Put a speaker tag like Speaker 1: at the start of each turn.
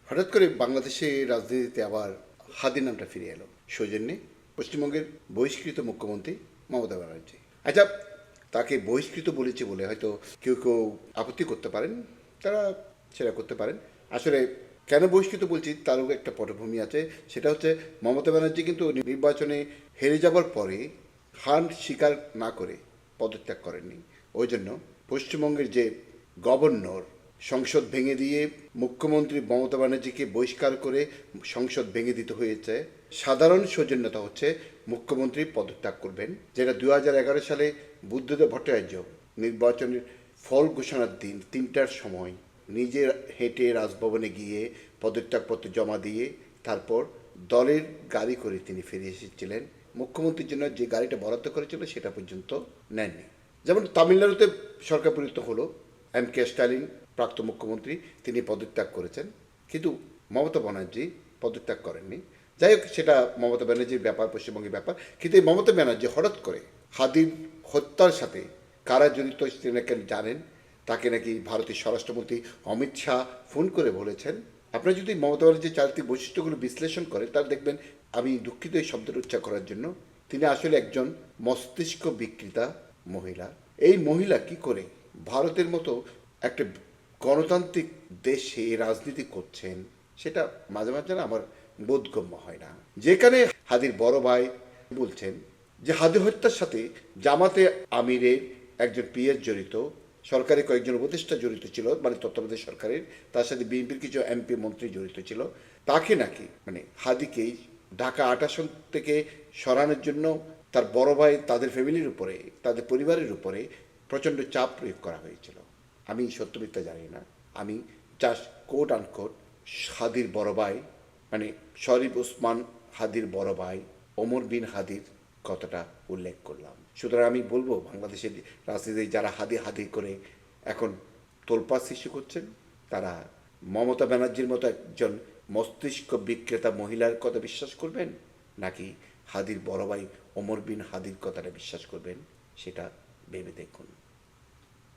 Speaker 1: হঠাৎ করে বাংলাদেশে রাজনীতিতে আবার হাদি নামটা ফিরে এলো সৌজন্যে পশ্চিমবঙ্গের বহিষ্কৃত মুখ্যমন্ত্রী মমতা ব্যানার্জি। আচ্ছা, তাকে বহিষ্কৃত বলেছে বলে হয়তো কেউ কেউ আপত্তি করতে পারেন, তারা সেটা করতে পারেন। আসলে কেন বহিষ্কৃত বলছি তারও একটা পটভূমি আছে। সেটা হচ্ছে মমতা ব্যানার্জি কিন্তু নির্বাচনে হেরে যাবার পরে হার স্বীকার না করে পদত্যাগ করেননি। ওই জন্য পশ্চিমবঙ্গের যে গভর্নর সংসদ ভেঙে দিয়ে মুখ্যমন্ত্রী মমতা ব্যানার্জিকে বহিষ্কার করে সংসদ ভেঙে দিতে হয়েছে। সাধারণ সৌজন্যতা হচ্ছে মুখ্যমন্ত্রী পদত্যাগ করবেন, যেটা 2011 সালে বুদ্ধদেব ভট্টাচার্য নির্বাচনের ফল ঘোষণার দিন 3টার সময় নিজে হেঁটে রাজভবনে গিয়ে পদত্যাগপত্র জমা দিয়ে তারপর দলের গাড়ি করে তিনি ফিরে এসেছিলেন। মুখ্যমন্ত্রীর জন্য যে গাড়িটা বরাদ্দ করেছিল সেটা পর্যন্ত নেননি। যেমন তামিলনাড়ুতে সরকার পরিণত হলো, M.K. স্ট্যালিন প্রাক্তন মুখ্যমন্ত্রী, তিনি পদত্যাগ করেছেন, কিন্তু মমতা ব্যানার্জি পদত্যাগ করেননি। যাই হোক, সেটা মমতা ব্যানার্জির ব্যাপার, পশ্চিমবঙ্গের ব্যাপার। কিন্তু এই মমতা ব্যানার্জি হঠাৎ করে হাদির হত্যার সাথে কারা জড়িত তিনি নাকি জানেন। তাকে নাকি ভারতের স্বরাষ্ট্রমন্ত্রী অমিত শাহ ফোন করে বলেছেন। আপনারা যদি মমতা ব্যানার্জির চারিত্রিক বৈশিষ্ট্যগুলো বিশ্লেষণ করেন তাহলে দেখবেন, আমি দুঃখিত এই শব্দটা উচ্চার করার জন্য, তিনি আসলে একজন মস্তিষ্ক বিকৃতা মহিলা। এই মহিলা কি করে ভারতের মতো একটা গণতান্ত্রিক দেশে রাজনীতি করছেন সেটা মাঝে মাঝে না আমার বোধগম্য হয় না। যেখানে হাদির বড় ভাই বলছেন যে হাদি হত্যার সাথে জামাতে আমিরের একজন পিএস জড়িত, সরকারি কয়েকজন উপদেষ্টা জড়িত ছিল, মানে তত্ত্বাবধায়ক সরকারের, তার সাথে বিএনপির কিছু এমপি মন্ত্রী জড়িত ছিল। তাকে নাকি মানে হাদিকেই ঢাকা ৮ আসন থেকে সরানোর জন্য তার বড় ভাই, তাদের ফ্যামিলির উপরে, তাদের পরিবারের উপরে প্রচণ্ড চাপ প্রয়োগ করা হয়েছিল। আমি সত্য মিথ্যা জানি না, আমি জাস্ট কোট আনকোট হাদির বড় ভাই মানে শরীফ ওসমান হাদির বড় ভাই ওমর বিন হাদির কথাটা উল্লেখ করলাম। সুতরাং আমি বলবো, বাংলাদেশের রাজনীতিতে যারা হাদি হাদি করে এখন তোলপাড় সৃষ্টি করছেন, তারা মমতা ব্যানার্জির মতো একজন মস্তিষ্ক বিক্রেতা মহিলার কথা বিশ্বাস করবেন, নাকি হাদির বড় ভাই ওমর বিন হাদির কথাটা বিশ্বাস করবেন, সেটা ভেবে দেখুন।